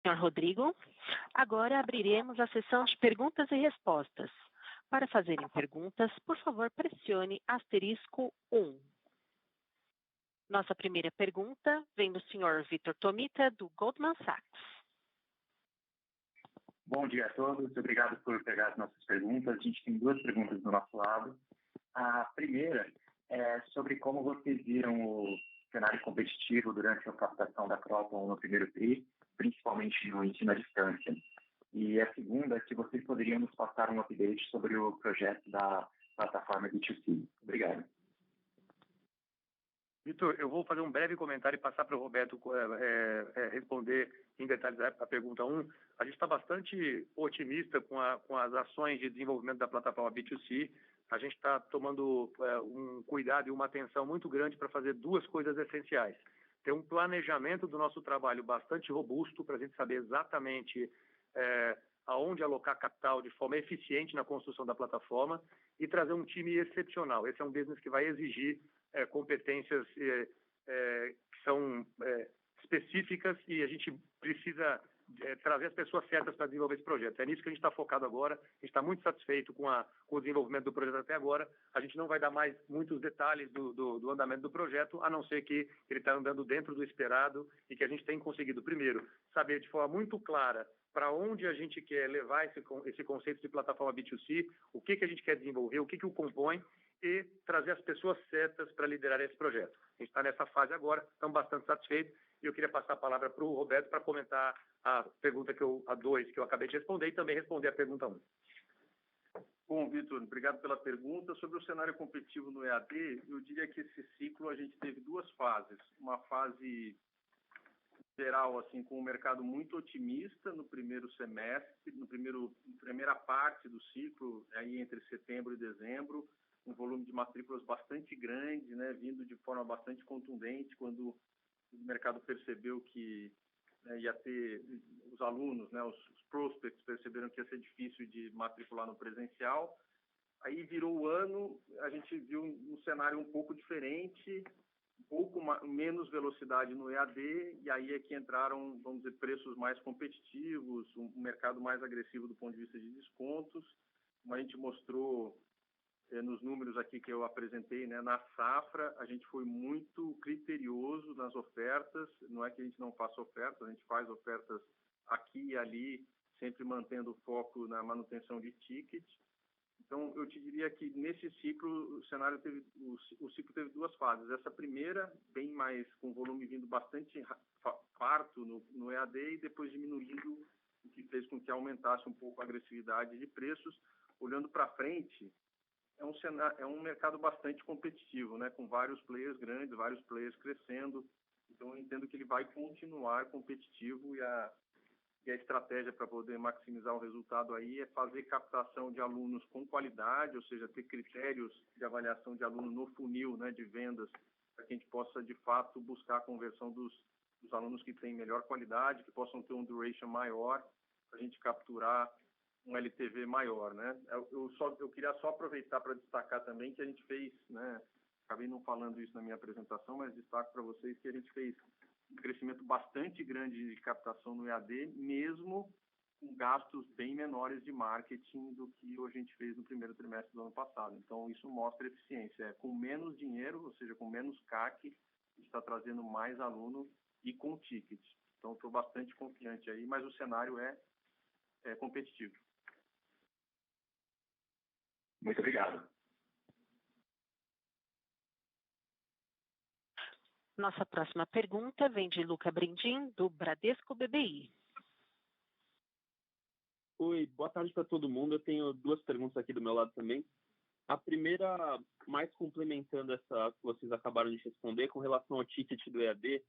Senhor Rodrigo. Agora abriremos a sessão de perguntas e respostas. Para fazerem perguntas, por favor, pressione *1. Nossa primeira pergunta vem do senhor Vitor Tomita, do Goldman Sachs. Bom dia a todos, obrigado por pegar as nossas perguntas. A gente tem duas perguntas do nosso lado. A primeira é sobre como vocês viram o cenário competitivo durante a captação da Croton no primeiro TRI, principalmente no ensino à distância. E a segunda é se vocês poderiam nos passar um update sobre o projeto da plataforma B2C. Obrigado. Vitor, eu vou fazer um breve comentário e passar para o Roberto responder em detalhes a pergunta 1. A gente está bastante otimista com as ações de desenvolvimento da plataforma B2C. A gente está tomando um cuidado e uma atenção muito grande para fazer duas coisas essenciais. Ter um planejamento do nosso trabalho bastante robusto para a gente saber exatamente aonde alocar capital de forma eficiente na construção da plataforma e trazer um time excepcional. Esse é um business que vai exigir competências que são específicas e a gente precisa trazer as pessoas certas para desenvolver esse projeto. É nisso que a gente está focado agora. A gente está muito satisfeito com o desenvolvimento do projeto até agora. A gente não vai dar mais muitos detalhes do andamento do projeto, a não ser que ele está andando dentro do esperado e que a gente tem conseguido, primeiro, saber de forma muito clara para onde a gente quer levar esse conceito de plataforma B2C, o que a gente quer desenvolver, o que o compõe, e trazer as pessoas certas para liderar esse projeto. A gente está nessa fase agora, estamos bastante satisfeitos, e eu queria passar a palavra para o Roberto para comentar a pergunta a 2 que eu acabei de responder e também responder a pergunta 1. Bom, Vitor, obrigado pela pergunta. Sobre o cenário competitivo no EAD, eu diria que esse ciclo a gente teve duas fases. Uma fase geral, assim, com o mercado muito otimista no primeiro semestre, primeira parte do ciclo, aí entre setembro e dezembro, um volume de matrículas bastante grande, né, vindo de forma bastante contundente, quando o mercado percebeu que ia ter os alunos, né, os prospects perceberam que ia ser difícil de matricular no presencial. Aí virou o ano, a gente viu um cenário um pouco diferente, um pouco menos velocidade no EAD, e aí é que entraram, vamos dizer, preços mais competitivos, um mercado mais agressivo do ponto de vista de descontos. Como a gente mostrou nos números aqui que eu apresentei, né, na safra, a gente foi muito criterioso nas ofertas. Não é que a gente não faça ofertas, a gente faz ofertas aqui e ali, sempre mantendo o foco na manutenção de ticket. Então, eu te diria que nesse ciclo, o ciclo teve duas fases. Essa primeira, bem mais com volume vindo bastante farto no EAD e depois diminuindo, o que fez com que aumentasse um pouco a agressividade de preços. Olhando para frente, é um mercado bastante competitivo, né, com vários players grandes, vários players crescendo. Então, eu entendo que ele vai continuar competitivo e a estratégia para poder maximizar o resultado aí é fazer captação de alunos com qualidade, ou seja, ter critérios de avaliação de aluno no funil, né, de vendas, para que a gente possa, de fato, buscar a conversão dos alunos que têm melhor qualidade, que possam ter um duration maior, para a gente capturar um LTV maior, né? Eu queria só aproveitar para destacar também que a gente fez, né, acabei não falando isso na minha apresentação, mas destaco para vocês que a gente fez um crescimento bastante grande de captação no EAD, mesmo com gastos bem menores de marketing do que a gente fez no primeiro trimestre do ano passado. Então, isso mostra eficiência. Com menos dinheiro, ou seja, com menos CAC, a gente está trazendo mais aluno e com ticket. Então, estou bastante confiante aí, mas o cenário é competitivo. Muito obrigado. Nossa próxima pergunta vem de Luca Brendim, do Bradesco BBI. Oi, boa tarde para todo mundo. Eu tenho duas perguntas aqui do meu lado também. A primeira, mais complementando essa que vocês acabaram de responder, com relação ao ticket do EAD,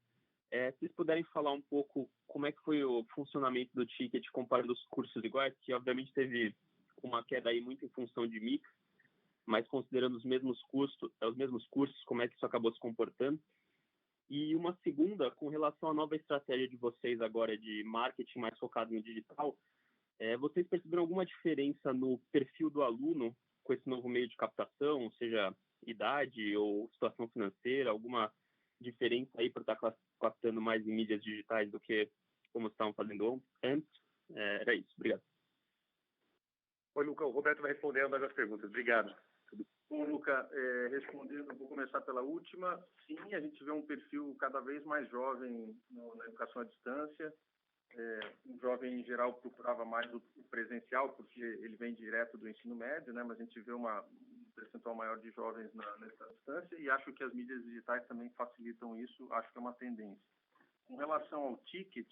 se vocês puderem falar um pouco como é que foi o funcionamento do ticket comparando os cursos iguais, que obviamente teve uma queda aí muito em função de mix, mas considerando os mesmos cursos, como é que isso acabou se comportando? E uma segunda, com relação à nova estratégia de vocês agora de marketing mais focado no digital, vocês perceberam alguma diferença no perfil do aluno com esse novo meio de captação, seja idade ou situação financeira, alguma diferença aí para estar captando mais em mídias digitais do que como estavam fazendo antes. Era isso. Obrigado. Oi, Luca. O Roberto vai responder ambas as perguntas. Obrigado. Bom, Luca, respondendo, vou começar pela última. Sim, a gente vê um perfil cada vez mais jovem na educação à distância. O jovem, em geral, procurava mais o presencial, porque ele vem direto do ensino médio, né? Mas a gente vê um percentual maior de jovens nessa distância, e acho que as mídias digitais também facilitam isso, acho que é uma tendência. Com relação ao ticket,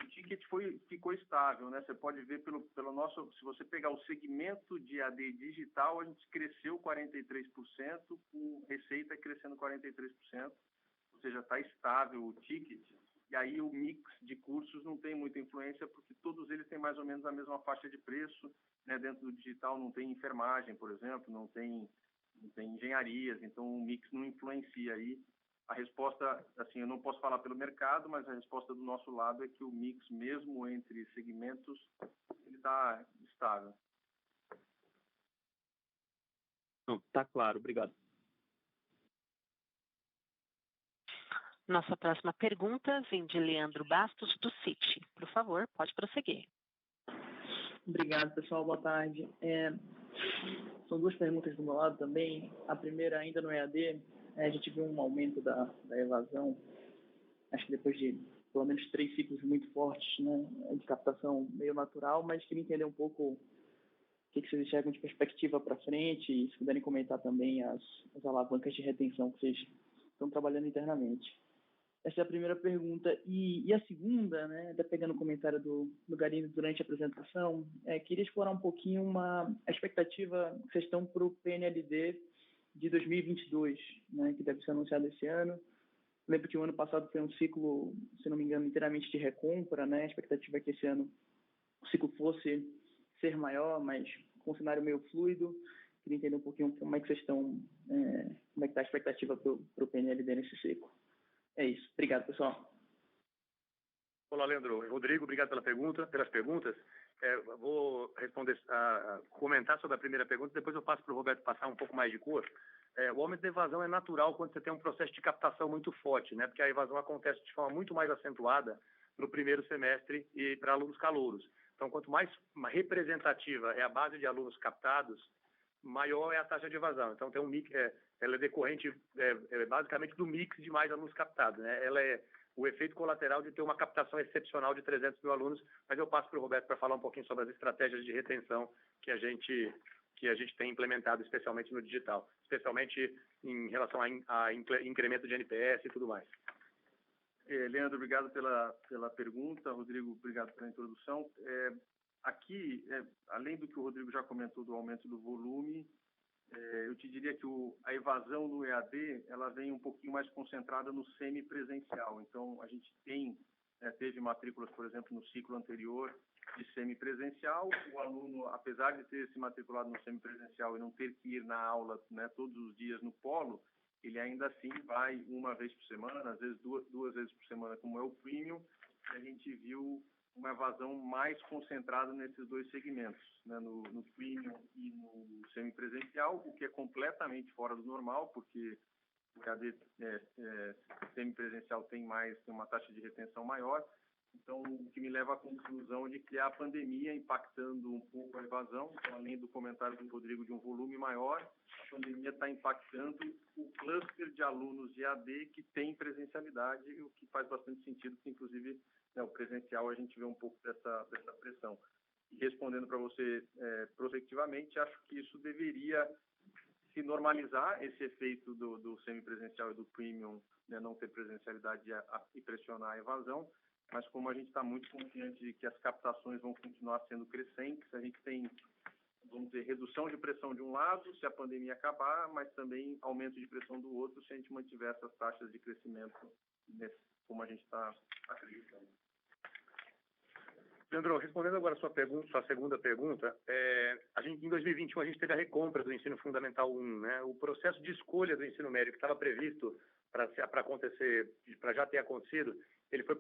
o ticket ficou estável, né? Você pode ver pelo nosso, se você pegar o segmento de AD digital, a gente cresceu 43%, com receita crescendo 43%, ou seja, está estável o ticket. E aí o mix de cursos não tem muita influência, porque todos eles têm mais ou menos a mesma faixa de preço, né? Dentro do digital não tem enfermagem, por exemplo, não tem engenharias, então o mix não influencia aí. A resposta, assim, eu não posso falar pelo mercado, mas a resposta do nosso lado é que o mix, mesmo entre segmentos, ele está estável. Está claro, obrigado. Nossa próxima pergunta vem de Leandro Bastos, do Citi. Por favor, pode prosseguir. Obrigado, pessoal. Boa tarde. São duas perguntas do meu lado também. A primeira, ainda no EAD, a gente viu um aumento da evasão, acho que depois de pelo menos 3 ciclos muito fortes, né, de captação meio natural, mas queria entender um pouco o que vocês enxergam de perspectiva para frente e se puderem comentar também as alavancas de retenção que vocês estão trabalhando internamente. Essa é a primeira pergunta. E a segunda, né, até pegando o comentário do Garino durante a apresentação, queria explorar um pouquinho a expectativa que vocês estão para o PNLD de 2022, né, que deve ser anunciado esse ano. Lembro que o ano passado foi um ciclo, se não me engano, inteiramente de recompra, né? A expectativa é que esse ano o ciclo fosse ser maior, mas com um cenário meio fluido. Queria entender um pouquinho como é que vocês estão, como é que está a expectativa para o PNLD nesse ciclo. É isso. Obrigado, pessoal. Olá, Leandro. Rodrigo, obrigado pelas perguntas. Vou responder, comentar sobre a primeira pergunta, depois eu passo para o Roberto passar um pouco mais de cor. O aumento da evasão é natural quando você tem um processo de captação muito forte, né? Porque a evasão acontece de forma muito mais acentuada no primeiro semestre e para alunos calouros. Então, quanto mais representativa é a base de alunos captados, maior é a taxa de evasão. Então, tem um mix, ela é decorrente basicamente do mix de mais alunos captados, né? Ela é o efeito colateral de ter uma captação excepcional de 300 mil alunos, mas eu passo para o Roberto para falar um pouquinho sobre as estratégias de retenção que a gente tem implementado, especialmente no digital, especialmente em relação a incremento de NPS e tudo mais. Leandro, obrigado pela pergunta. Rodrigo, obrigado pela introdução. Aqui, além do que o Rodrigo já comentou do aumento do volume, eu te diria que a evasão no EAD ela vem um pouquinho mais concentrada no semipresencial. Então, a gente teve matrículas, por exemplo, no ciclo anterior de semipresencial. O aluno, apesar de ter se matriculado no semipresencial e não ter que ir na aula, né, todos os dias no polo, ele ainda assim vai uma vez por semana, às vezes duas vezes por semana, como é o premium. E a gente viu uma evasão mais concentrada nesses dois segmentos, né, no premium e no semipresencial, o que é completamente fora do normal, porque o EAD semipresencial tem uma taxa de retenção maior. Então, o que me leva à conclusão de que é a pandemia impactando um pouco a evasão. Então, além do comentário do Rodrigo de um volume maior, a pandemia está impactando o cluster de alunos de EAD que tem presencialidade, o que faz bastante sentido, porque, inclusive, o presencial a gente vê um pouco dessa pressão. E respondendo para você prospectivamente, acho que isso deveria se normalizar, esse efeito do semipresencial e do premium, né, não ter presencialidade e pressionar a evasão, mas como a gente está muito confiante de que as captações vão continuar sendo crescentes, a gente tem, vamos dizer, redução de pressão de um lado, se a pandemia acabar, mas também aumento de pressão do outro, se a gente mantiver essas taxas de crescimento como a gente está acreditando. Leandro, respondendo agora a sua segunda pergunta, em 2021 a gente teve a recompra do ensino fundamental 1, né? O processo de escolha do ensino médio que estava previsto para acontecer, para já ter acontecido, ele foi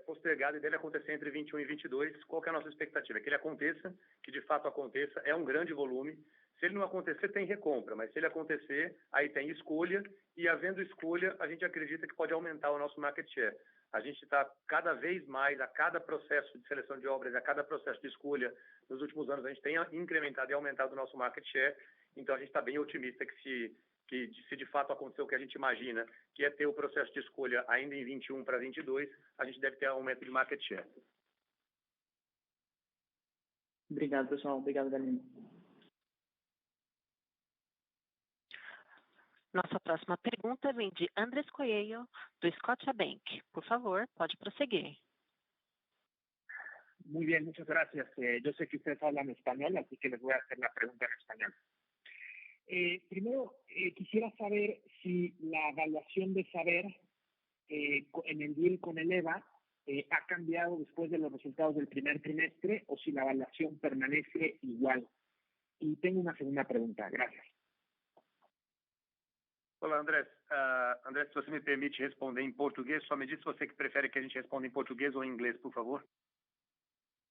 postergado e deve acontecer entre 21 e 22. Qual que é a nossa expectativa? Que ele aconteça, que de fato aconteça. É um grande volume. Se ele não acontecer, tem recompra, mas se ele acontecer, aí tem escolha, e havendo escolha, a gente acredita que pode aumentar o nosso market share. A gente está cada vez mais, a cada processo de seleção de obras, a cada processo de escolha, nos últimos anos a gente tem incrementado e aumentado o nosso market share, então a gente está bem otimista que se de fato acontecer o que a gente imagina, que é ter o processo de escolha ainda em 21 para 22, a gente deve ter aumento de market share. Obrigado, pessoal. Obrigado, Galina. Nossa próxima pergunta vem de Andrés Coelho, do Scotiabank. Por favor, pode prosseguir. Muy bien, muchas gracias. Yo sé que ustedes hablan español, así que les voy a hacer la pregunta en español. Primero, quisiera saber si la evaluación de saber en el deal con Eleva ha cambiado después de los resultados del primer trimestre o si la evaluación permanece igual. Y tengo una segunda pregunta. Gracias. Olá, Andrés. Andrés, se você me permite responder em português, só me diz se você que prefere que a gente responda em português ou em inglês, por favor.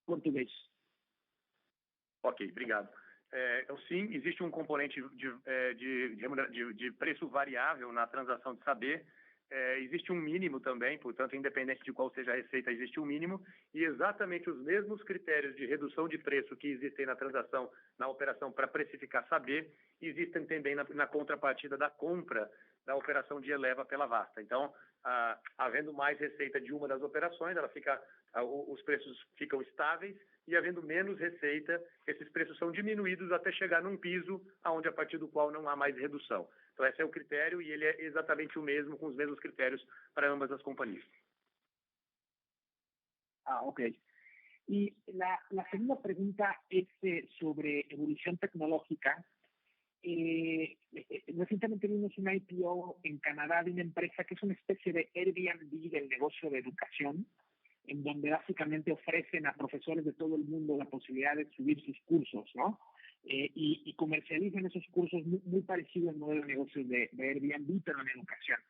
Português. Ok, obrigado. Sim, existe um componente de preço variável na transação de saber. Existe um mínimo também, portanto, independente de qual seja a receita, existe um mínimo. E exatamente os mesmos critérios de redução de preço que existem na transação, na operação para precificar saber, existem também na contrapartida da compra da operação de Eleva pela Vasta. Então, havendo mais receita de uma das operações, os preços ficam estáveis, e havendo menos receita, esses preços são diminuídos até chegar num piso onde a partir do qual não há mais redução. Então, esse é o critério e ele é exatamente o mesmo, com os mesmos critérios para ambas as companhias. Ok. Y la segunda pregunta es sobre evolución tecnológica. Recientemente vimos una IPO en Canadá de una empresa que es una especie de Airbnb del negocio de educación, en donde básicamente ofrecen a profesores de todo el mundo la posibilidad de subir sus cursos, ¿no? Y comercializan esos cursos muy parecido al modelo de negocios de Airbnb, pero en educación.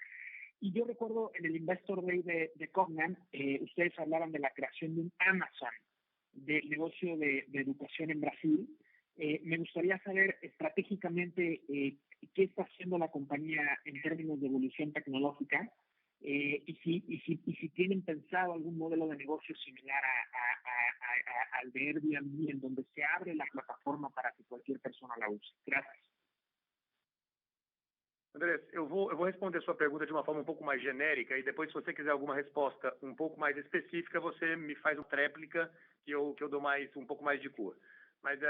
Y yo recuerdo en el Investor Day de Cognan, ustedes hablaban de la creación de un Amazon del negocio de educación en Brasil. Me gustaría saber estratégicamente qué está haciendo la compañía en términos de evolución tecnológica y si tienen pensado algún modelo de negocio similar al de Airbnb, en donde se abre la plataforma para que cualquier persona la use. Gracias. Andrés, eu vou responder sua pergunta de uma forma um pouco mais genérica e depois, se você quiser alguma resposta um pouco mais específica, você me faz uma tréplica que eu dou um pouco mais de cor. Mas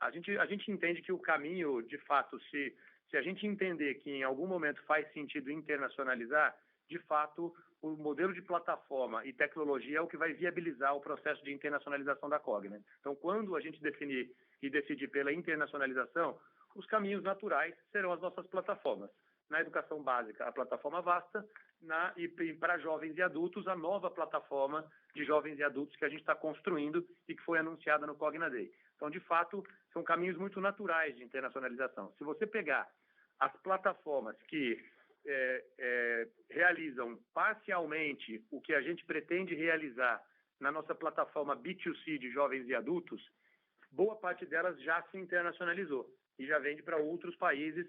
a gente entende que o caminho, de fato, se a gente entender que em algum momento faz sentido internacionalizar, de fato, o modelo de plataforma e tecnologia é o que vai viabilizar o processo de internacionalização da Cogna. Então, quando a gente definir e decidir pela internacionalização, os caminhos naturais serão as nossas plataformas. Na educação básica, a plataforma Vasta, e para jovens e adultos, a nova plataforma de jovens e adultos que a gente está construindo e que foi anunciada no Cogna Day. Então, de fato, são caminhos muito naturais de internacionalização. Se você pegar as plataformas que realizam parcialmente o que a gente pretende realizar na nossa plataforma B2C de jovens e adultos, boa parte delas já se internacionalizou e já vende para outros países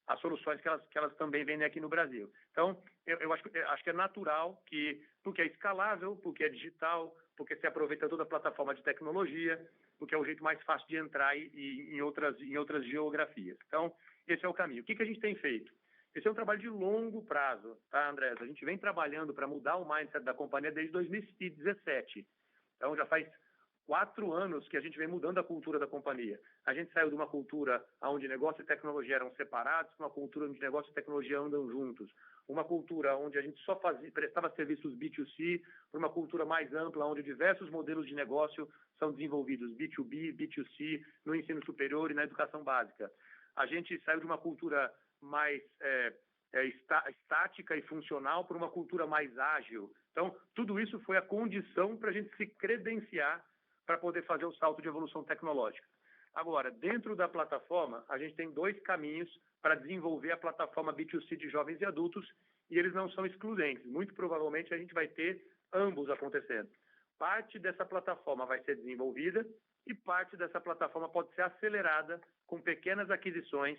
as soluções que elas também vendem aqui no Brasil. Então, eu acho que é natural porque é escalável, porque é digital, porque se aproveita toda a plataforma de tecnologia, porque é o jeito mais fácil de entrar em outras geografias. Então, esse é o caminho. O que a gente tem feito? Esse é um trabalho de longo prazo, tá, Andrés? A gente vem trabalhando para mudar o mindset da companhia desde 2017. Então, já faz 4 anos que a gente vem mudando a cultura da companhia. A gente saiu de uma cultura onde negócio e tecnologia eram separados, para uma cultura onde negócio e tecnologia andam juntos. Uma cultura onde a gente só prestava serviços B2C, para uma cultura mais ampla, onde diversos modelos de negócio são desenvolvidos, B2B, B2C, no ensino superior e na educação básica. A gente saiu de uma cultura mais estática e funcional para uma cultura mais ágil. Então, tudo isso foi a condição para a gente se credenciar para poder fazer o salto de evolução tecnológica. Agora, dentro da plataforma, a gente tem 2 caminhos para desenvolver a plataforma B2C de jovens e adultos e eles não são excludentes. Muito provavelmente a gente vai ter ambos acontecendo. Parte dessa plataforma vai ser desenvolvida e parte dessa plataforma pode ser acelerada com pequenas aquisições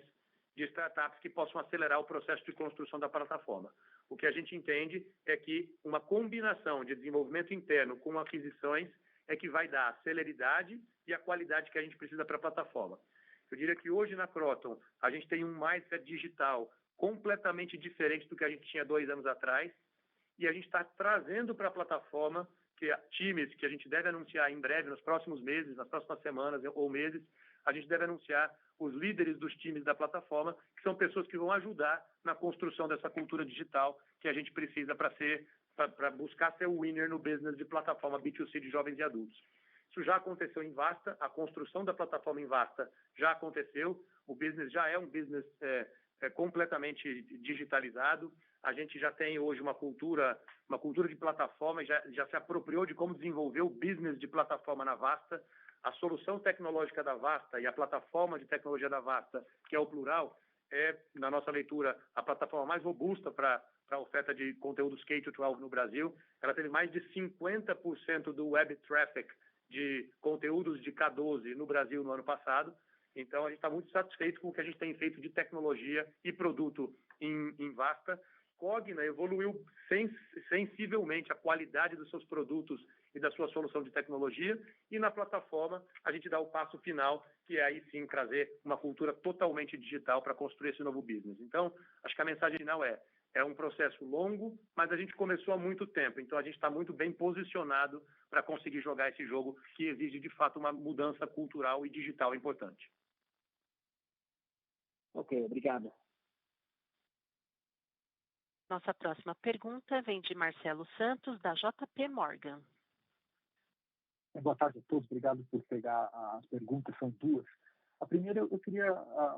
de startups que possam acelerar o processo de construção da plataforma. O que a gente entende é que uma combinação de desenvolvimento interno com aquisições é que vai dar a celeridade e a qualidade que a gente precisa para a plataforma. Eu diria que hoje na Kroton a gente tem um mindset digital completamente diferente do que a gente tinha 2 anos atrás e a gente está trazendo para a plataforma times que a gente deve anunciar em breve, nos próximos meses, nas próximas semanas ou meses, a gente deve anunciar os líderes dos times da plataforma, que são pessoas que vão ajudar na construção dessa cultura digital que a gente precisa para buscar ser o winner no business de plataforma B2C de jovens e adultos. Isso já aconteceu em Vasta, a construção da plataforma em Vasta já aconteceu, o business já é um business completamente digitalizado, a gente já tem hoje uma cultura de plataforma, já se apropriou de como desenvolver o business de plataforma na Vasta. A solução tecnológica da Vasta e a plataforma de tecnologia da Vasta, que é o plural, é, na nossa leitura, a plataforma mais robusta para a oferta de conteúdos K-12 no Brasil. Ela teve mais de 50% do web traffic de conteúdos de K12 no Brasil no ano passado. Então, a gente está muito satisfeito com o que a gente tem feito de tecnologia e produto em Vasta. Cogna evoluiu sensivelmente a qualidade dos seus produtos e da sua solução de tecnologia, e na plataforma a gente dá o passo final, que é aí sim trazer uma cultura totalmente digital para construir esse novo business. Então, acho que a mensagem final é um processo longo, mas a gente começou há muito tempo, então a gente está muito bem posicionado para conseguir jogar esse jogo que exige, de fato, uma mudança cultural e digital importante. Ok, obrigado. Nossa próxima pergunta vem de Marcelo Santos, da JP Morgan. Boa tarde a todos, obrigado por pegar as perguntas, são 2. A primeira, eu queria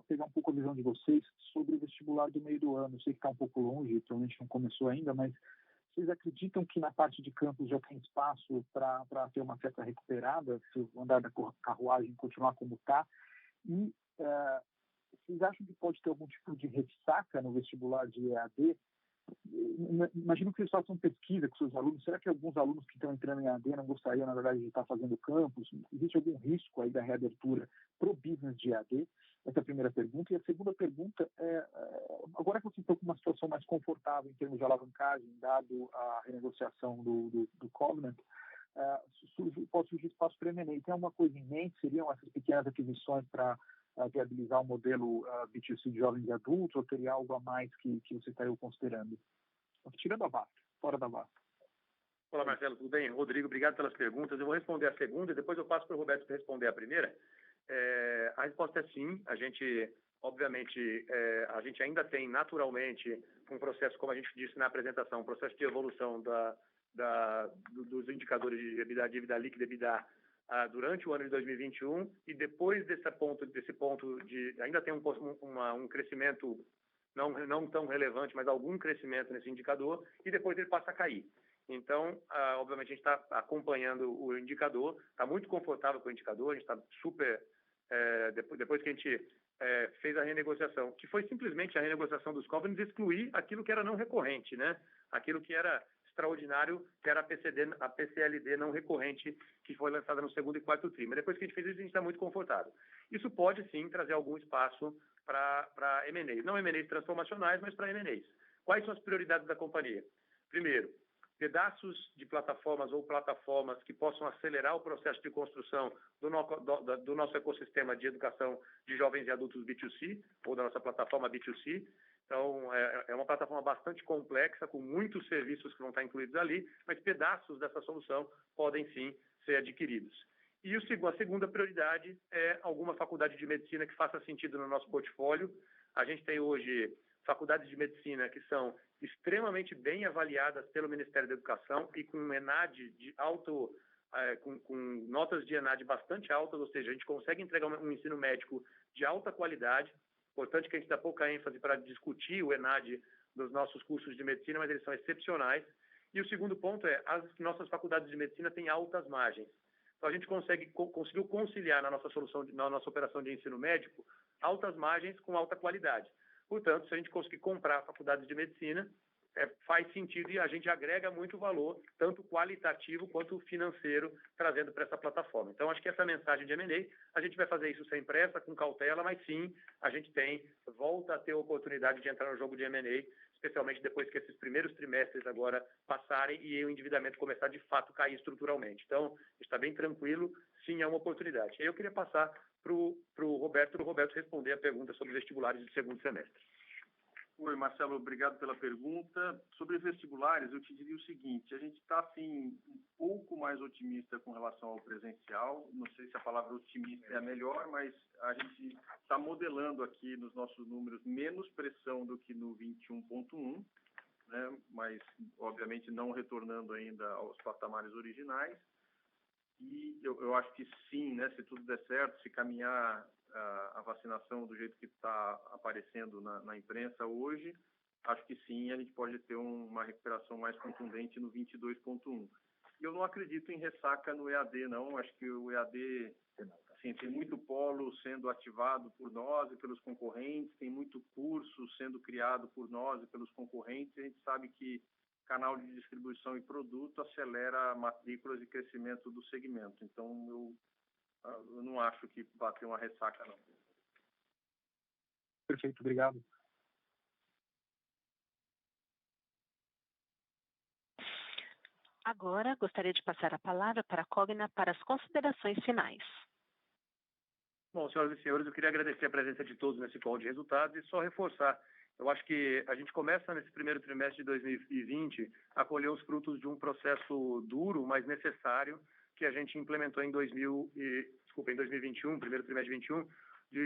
pegar um pouco a visão de vocês sobre o vestibular do meio do ano. Eu sei que está um pouco longe, provavelmente não começou ainda, mas vocês acreditam que na parte de campus já tem espaço para ter uma certa recuperada, se o andar da carruagem continuar como está? E vocês acham que pode ter algum tipo de ressaca no vestibular de EAD? Imagino que vocês façam pesquisa com seus alunos. Será que alguns alunos que estão entrando em EAD não gostariam, na verdade, de estar fazendo campus? Existe algum risco aí da reabertura para o business de EAD? Essa é a primeira pergunta. E a segunda pergunta é, agora que vocês estão com uma situação mais confortável em termos de alavancagem, dado a renegociação do Covenant, pode surgir espaço para M&A. Tem alguma coisa em mente? Seriam essas pequenas aquisições para viabilizar o modelo B2C de jovens e adultos, ou teria algo a mais que você estaria considerando? Tirando a Vasta, fora da Vasta. Olá, Marcelo, tudo bem? Rodrigo, obrigado pelas perguntas. Eu vou responder a segunda e depois eu passo para o Roberto para responder a primeira. A resposta é sim. A gente, obviamente, a gente ainda tem naturalmente um processo, como a gente disse na apresentação, um processo de evolução dos indicadores de EBITDA, dívida líquida e EBITDA durante o ano de 2021 e depois desse ponto de ainda tem um crescimento não tão relevante, mas algum crescimento nesse indicador e depois ele passa a cair. Então, obviamente, a gente está acompanhando o indicador, está muito confortável com o indicador, a gente está super... depois que a gente fez a renegociação, que foi simplesmente a renegociação dos covenants, excluir aquilo que era não recorrente, né? Aquilo que era extraordinário, que era a PCLD não recorrente, que foi lançada no segundo e quarto tri. Mas depois que a gente fez isso, a gente está muito confortável. Isso pode, sim, trazer algum espaço para M&As. Não M&As transformacionais, mas para M&As. Quais são as prioridades da companhia? Primeiro, pedaços de plataformas ou plataformas que possam acelerar o processo de construção do nosso ecossistema de educação de jovens e adultos B2C, ou da nossa plataforma B2C. Então, é uma plataforma bastante complexa, com muitos serviços que vão estar incluídos ali, mas pedaços dessa solução podem, sim, ser adquiridos. E a segunda prioridade é alguma faculdade de medicina que faça sentido no nosso portfólio. A gente tem hoje faculdades de medicina que são extremamente bem avaliadas pelo Ministério da Educação e com ENAD com notas de ENAD bastante altas, ou seja, a gente consegue entregar um ensino médico de alta qualidade. Importante que a gente dá pouca ênfase para discutir o ENAD dos nossos cursos de medicina, mas eles são excepcionais. E o segundo ponto é, as nossas faculdades de medicina têm altas margens. Então, a gente conseguiu conciliar na nossa operação de ensino médico, altas margens com alta qualidade. Portanto, se a gente conseguir comprar faculdades de medicina, faz sentido e a gente agrega muito valor, tanto qualitativo quanto financeiro, trazendo para essa plataforma. Então, acho que essa mensagem de M&A, a gente vai fazer isso sem pressa, com cautela, mas sim, a gente volta a ter a oportunidade de entrar no jogo de M&A, especialmente depois que esses primeiros trimestres agora passarem e o endividamento começar de fato a cair estruturalmente. Então, está bem tranquilo, sim, é uma oportunidade. Eu queria passar para o Roberto responder a pergunta sobre vestibulares de segundo semestre. Oi, Marcelo, obrigado pela pergunta. Sobre vestibulares, eu te diria o seguinte, a gente está, assim, um pouco mais otimista com relação ao presencial, não sei se a palavra otimista é a melhor, mas a gente está modelando aqui nos nossos números menos pressão do que no 21.1, né? Mas, obviamente, não retornando ainda aos patamares originais. E eu acho que sim, né, se tudo der certo, se caminhar a vacinação do jeito que está aparecendo na imprensa hoje, acho que sim, a gente pode ter uma recuperação mais contundente no 22.1. E eu não acredito em ressaca no EAD, não. Acho que o EAD, assim, tem muito polo sendo ativado por nós e pelos concorrentes, tem muito curso sendo criado por nós e pelos concorrentes. A gente sabe que canal de distribuição e produto acelera matrículas e crescimento do segmento. Então, eu não acho que vai ter uma ressaca, não. Perfeito, obrigado. Agora, gostaria de passar a palavra para a Cogna para as considerações finais. Bom, senhoras e senhores, eu queria agradecer a presença de todos nesse call de resultados e só reforçar. Eu acho que a gente começa nesse primeiro trimestre de 2020 a colher os frutos de um processo duro, mas necessário, que a gente implementou em 2021, primeiro trimestre de 2021,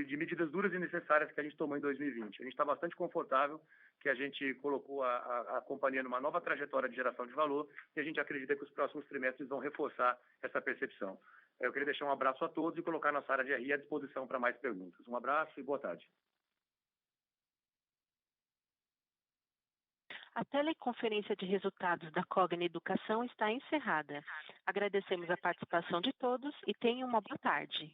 de medidas duras e necessárias que a gente tomou em 2020. A gente está bastante confortável que a gente colocou a companhia numa nova trajetória de geração de valor e a gente acredita que os próximos trimestres vão reforçar essa percepção. Eu queria deixar um abraço a todos e colocar nossa área de RI à disposição para mais perguntas. Um abraço e boa tarde. A teleconferência de resultados da Cogna Educação está encerrada. Agradecemos a participação de todos e tenham uma boa tarde.